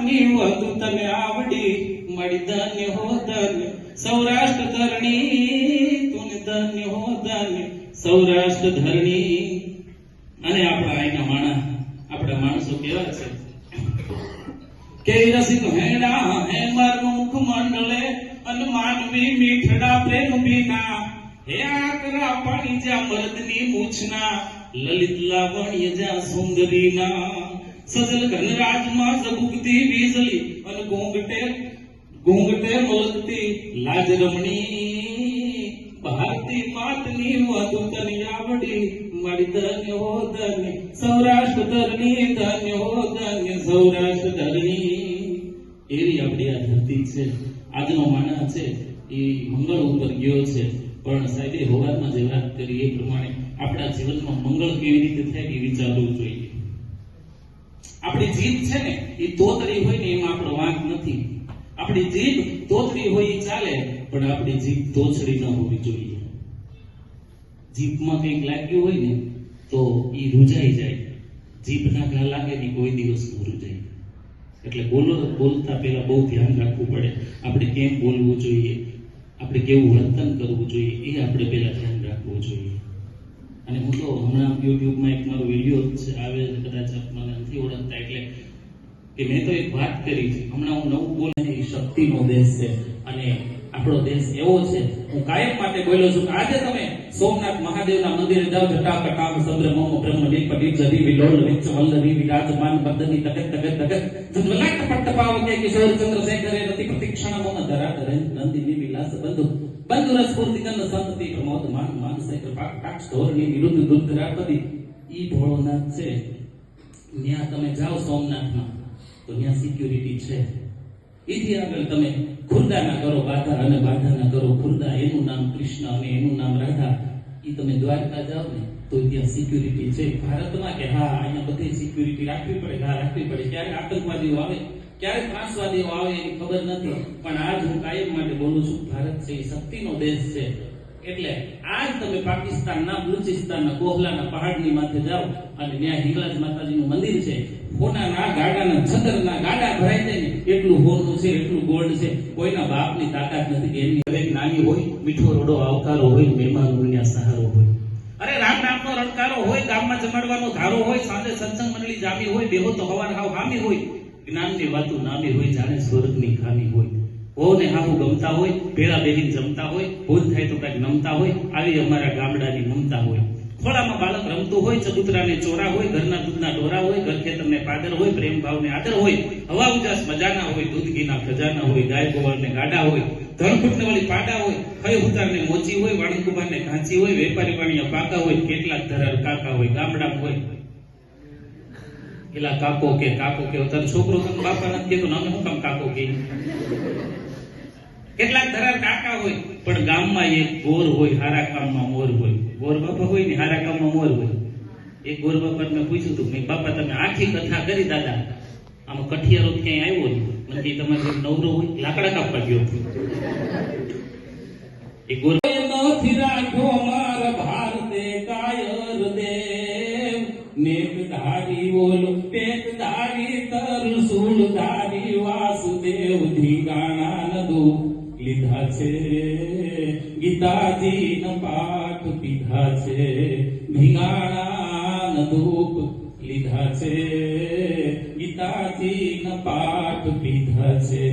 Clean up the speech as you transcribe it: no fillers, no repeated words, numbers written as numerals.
માનની વધુ તને આવડી મળી ધન્ય હો ધન્ય સૌરાષ્ટ્ર ધરણી તુને ધન્ય હો ધન્ય સૌરાષ્ટ્ર ધરણી। અને આપણા અહીંના આપણા માણસો કેવા છે કે રસિક હેડા હે માર મુખ મંડળે અન માનવી મીઠડા પ્રેમ બીના હે આકરા પાણી જ્યાં મરદની મૂછના લલિત લાવણ્ય જ્યાં સુંદરીના સજલ ઘનરાજમાં ઝબુકતી વીજળી અન ઘૂંઘટે મલકતી લાજ રમણી ભારતી માતની વધુ તને આવડી મારી ધન્ય હો ધન્ય સૌરાષ્ટ્ર ધરણી ધન્ય હો ધન્ય સૌરાષ્ટ્ર ધરણી। એવી આપણી આ ધરતી છે। આજનો માણસ છે એ મંગળ ઉપર ગયો છે પણ સાહેબે હોવારમાં જે વાત કરી એ પ્રમાણે આપણા જીવનમાં મંગળ કેવી રીતે થાય એ વિચારવું જોઈએ। આપણી જીભ છે ને એ તોતરી હોય ને એમાં આપણો વાંક નથી। આપણી જીભ તોતરી હોય એ ચાલે પણ આપણી જીભ તોછડી ન હોવી જોઈએ। જીભમાં કંઈક લાગ્યું હોય ને તો એ રૂજાઈ જાય। જીભના ઘા લાગે ને કોઈ દિવસ ન રૂજાય। એટલે બોલતા પહેલા બહુ ધ્યાન રાખવું પડે। આપણે કેમ બોલવું જોઈએ, આપણે કેવું વર્તન કરવું જોઈએ એ આપણે પહેલા ધ્યાન રાખવું જોઈએ। અને હું તો હમણાં યુટ્યુબમાં એક મારો વિડીયો આવે કદાચ મને નથી ઓળખતા એટલે કે મેં તો એક વાત કરી છે હમણાં હું નવું બોલે એ શક્તિનો દેશ છે અને આપણો દેશ એવો છે। હું કાયમ માટે બોલ્યો છું કે આજે તમે સોમનાથ મહાદેવના મંદિરે જાઓ જટાકટામ સદ્ર મમ બ્રહ્મ દીપદીપ જદી વિલોલ વિચ્છ વલ્લભી વિરાજમાન પદ્ધતિ તગત તગત તગત જન્મલાટ પટ્ટપાવ કે કિશોર ચંદ્રશેખરે રતિ પ્રતિક્ષણ મમ ધરાધરે નંદિની વિલાસ બંધુ રસ પૂર્તિ કન્ન સંતતિ પ્રમોદ માન માનસે કૃપા કટાક્ષ ધોરણી વિરુદ્ધ દુર્ધરાપતિ ઈ ભોળોનાથ છે। ત્યાં તમે જાઓ સોમનાથમાં તો ત્યાં સિક્યુરિટી છે। એથી આગળ તમે ખુરદાના કરો બાધા અને બાધાના કરો ખુરદા એનું નામ કૃષ્ણ અને એનું નામ રાધા એ તમે દ્વારકા જાઓ ને તો ત્યાં સિક્યુરિટી છે। ભારતમાં કે હા અહીંયા બધી સિક્યુરિટી રાખવી પડે, હા રાખવી પડે। ક્યારે આતંકવાદીઓ આવે ક્યારે ત્રાસવાદીઓ આવે એની ખબર નથી પણ આજ હું કાયમ માટે બોલું છું ભારત છે એ શક્તિનો દેશ છે। એટલે આજ તમે પાકિસ્તાનના બલુચિસ્તાનના કોહલાના પહાડની માથે જાઓ અને ત્યાં હિંગળાજ માતાજીનું મંદિર છે। હોનાના ગાડાના છતરના ગાડા ભરાઈ જાય ને એટલું હોનું છે એટલું ગોલ્ડ છે કોઈના બાપની તાકાત નથી કે એની દરેક નાની હોય મીઠો રોડો આવકારો હોય મહેમાનોની સહારો હોય। અરે રામ નામનો રણકારો હોય ગામમાં જમાડવાનો ધારો હોય સાંજે સત્સંગ મંડળી જામી હોય બેહો તો હવાર હાવ હામી હોય જ્ઞાનની વાતો નામી હોય જાણે સ્વર્ગની ખામી હોય। હોને હાહુ ગમતા હોય ભેળા બેહીને જમતા હોય ભૂલ થાય તો કઈક નમતા હોય આવી અમારા ગામડાની મમતા હોય। ખોળામાં બાળક રમતું હોય ચબૂતરાને ચોરા હોય ઘરના દૂધના ડોરા હોય ઘર ખેતરને પાદર હોય પ્રેમ ભાવને આદર હોય હવા ઉજાસ મજાના હોય દૂધ ઘીના ખજાના હોય ગાય ગોવાળને ગાડા હોય ધન ફૂટને વાળી પાડા હોય ખય ઉતારને મોચી હોય વાણંદ કુમારને ઘાંચી હોય વેપારી વાણિયા પાકા હોય કેટલાક ધરાર કાકા હોય ગામડામાં હોય એલા કાકો કે તાર છોકરો તમે બાપા નથી કીધું અમે શું કામ કાકો કે કેટલાક ધરાર કાકા હોય પણ ગામમાં એક ગોર હોય હારા કામમાં મોર હોય। ગોર બાપા હોય ને હારા કામમાં મોર હોય। એક ગોર બાપા મેં પૂછ્યું હતું મેં બાપા તમે આખી કથા કરી દાદા આમાં કઠિયારો ક્યાંય આવ્યો ને મને કે તમારે નવરો હોય લાકડા કાપવા ગયો એ ગોર નથી રાખો મારા ભારતે કાયર દેવ નેકધારી બોલો પેટધારી તરસુલધારી વાસુદેવ ધીગાણા નદુ લીધા છે ગીતાજી ન પાઠ પીધા છે ભીંગાણા ન ધૂપ લીધા છે ગીતાજી ન પાઠ પીધા છે।